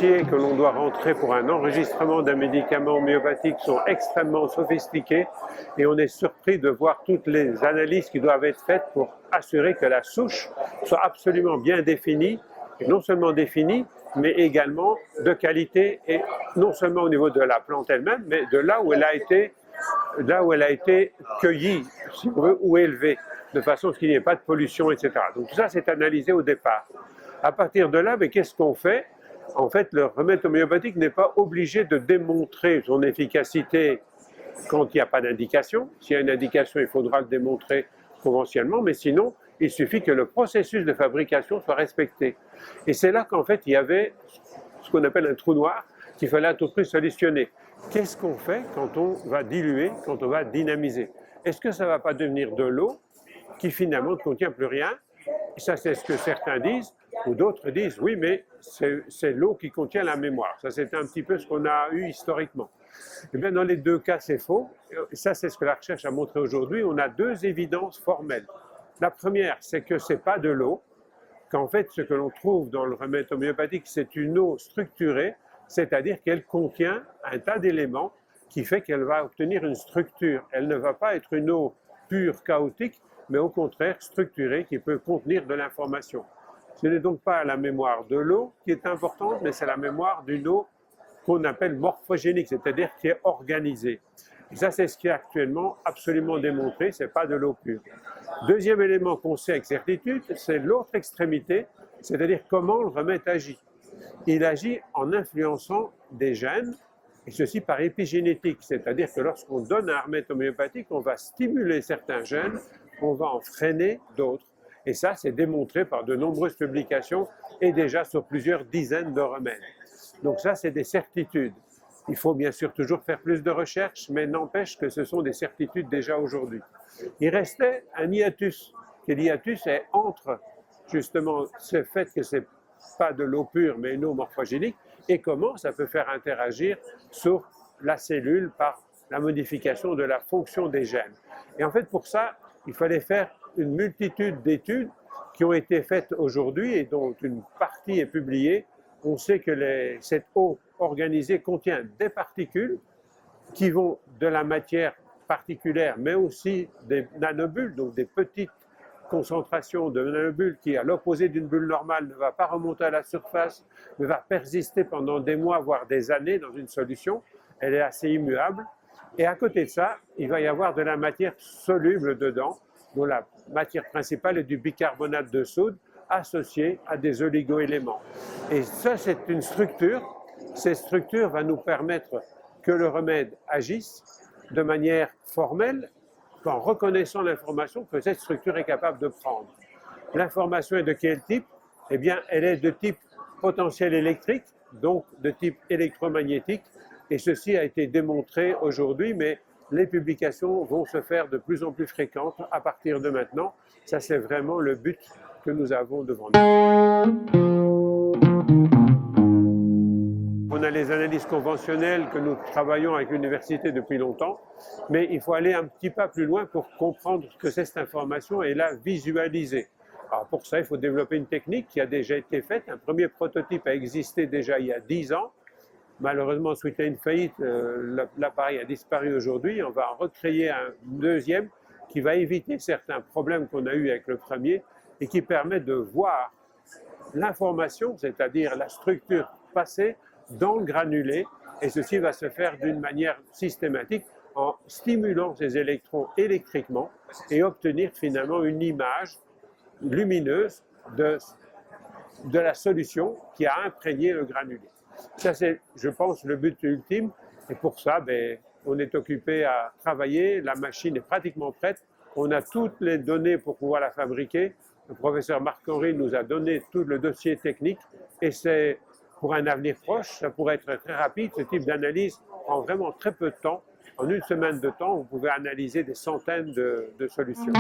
fichiers que l'on doit rentrer pour un enregistrement d'un médicament homéopathique sont extrêmement sophistiqués et on est surpris de voir toutes les analyses qui doivent être faites pour assurer que la souche soit absolument bien définie, et non seulement définie, mais également de qualité, et non seulement au niveau de la plante elle-même, mais de là où elle a été cueillie, si on veut, ou élevée, de façon à ce qu'il n'y ait pas de pollution, etc. Donc tout ça, c'est analysé au départ. À partir de là, mais qu'est-ce qu'on fait? En fait, le remède homéopathique n'est pas obligé de démontrer son efficacité quand il n'y a pas d'indication. S'il y a une indication, il faudra le démontrer conventionnellement, mais sinon, il suffit que le processus de fabrication soit respecté. Et c'est là qu'en fait, il y avait ce qu'on appelle un trou noir qu'il fallait à tout prix solutionner. Qu'est-ce qu'on fait quand on va diluer, quand on va dynamiser? Est-ce que ça ne va pas devenir de l'eau qui finalement ne contient plus rien? Et ça, c'est ce que certains disent, ou d'autres disent, oui, mais c'est l'eau qui contient la mémoire. Ça, c'est un petit peu ce qu'on a eu historiquement. Eh bien, dans les deux cas, c'est faux. Et ça, c'est ce que la recherche a montré aujourd'hui. On a deux évidences formelles. La première, c'est que ce n'est pas de l'eau, qu'en fait, ce que l'on trouve dans le remède homéopathique, c'est une eau structurée, c'est-à-dire qu'elle contient un tas d'éléments qui fait qu'elle va obtenir une structure. Elle ne va pas être une eau pure, chaotique, mais au contraire structurée, qui peut contenir de l'information. Ce n'est donc pas la mémoire de l'eau qui est importante, mais c'est la mémoire d'une eau qu'on appelle morphogénique, c'est-à-dire qui est organisée. Et ça, c'est ce qui est actuellement absolument démontré, ce n'est pas de l'eau pure. Deuxième élément qu'on sait avec certitude, c'est l'autre extrémité, c'est-à-dire comment le remède agit. Il agit en influençant des gènes, et ceci par épigénétique, c'est-à-dire que lorsqu'on donne un remède homéopathique, on va stimuler certains gènes, on va en freiner d'autres. Et ça, c'est démontré par de nombreuses publications et déjà sur plusieurs dizaines de remèdes. Donc ça, c'est des certitudes. Il faut bien sûr toujours faire plus de recherches, mais n'empêche que ce sont des certitudes déjà aujourd'hui. Il restait un hiatus, que l'hiatus est entre justement ce fait que ce n'est pas de l'eau pure, mais une eau morphogénique, et comment ça peut faire interagir sur la cellule par la modification de la fonction des gènes. Et en fait, pour ça, il fallait faire une multitude d'études qui ont été faites aujourd'hui et dont une partie est publiée. On sait que cette eau organisée contient des particules qui vont de la matière particulière, mais aussi des nanobules, donc des petites concentrations de nanobules qui, à l'opposé d'une bulle normale, ne va pas remonter à la surface, mais va persister pendant des mois, voire des années dans une solution. Elle est assez immuable. Et à côté de ça, il va y avoir de la matière soluble dedans, dont la matière principale est du bicarbonate de soude associé à des oligoéléments. Et ça, c'est une structure. Cette structure va nous permettre que le remède agisse de manière formelle, en reconnaissant l'information que cette structure est capable de prendre. L'information est de quel type? Eh bien, elle est de type potentiel électrique, donc de type électromagnétique, et ceci a été démontré aujourd'hui, mais les publications vont se faire de plus en plus fréquentes à partir de maintenant. Ça, c'est vraiment le but que nous avons devant nous. On a les analyses conventionnelles que nous travaillons avec l'université depuis longtemps, mais il faut aller un petit pas plus loin pour comprendre ce que c'est cette information et la visualiser. Alors pour ça, il faut développer une technique qui a déjà été faite. Un premier prototype a existé déjà il y a 10 ans. Malheureusement, suite à une faillite, l'appareil a disparu aujourd'hui. On va en recréer un deuxième qui va éviter certains problèmes qu'on a eus avec le premier et qui permet de voir l'information, c'est-à-dire la structure passée, dans le granulé, et ceci va se faire d'une manière systématique en stimulant ces électrons électriquement et obtenir finalement une image lumineuse de la solution qui a imprégné le granulé. Ça, c'est, je pense, le but ultime, et pour ça, on est occupé à travailler, la machine est pratiquement prête, on a toutes les données pour pouvoir la fabriquer. Le professeur Marc-Henri nous a donné tout le dossier technique, et c'est pour un avenir proche, ça pourrait être très rapide. Ce type d'analyse prend vraiment très peu de temps. En une semaine de temps, vous pouvez analyser des centaines de solutions.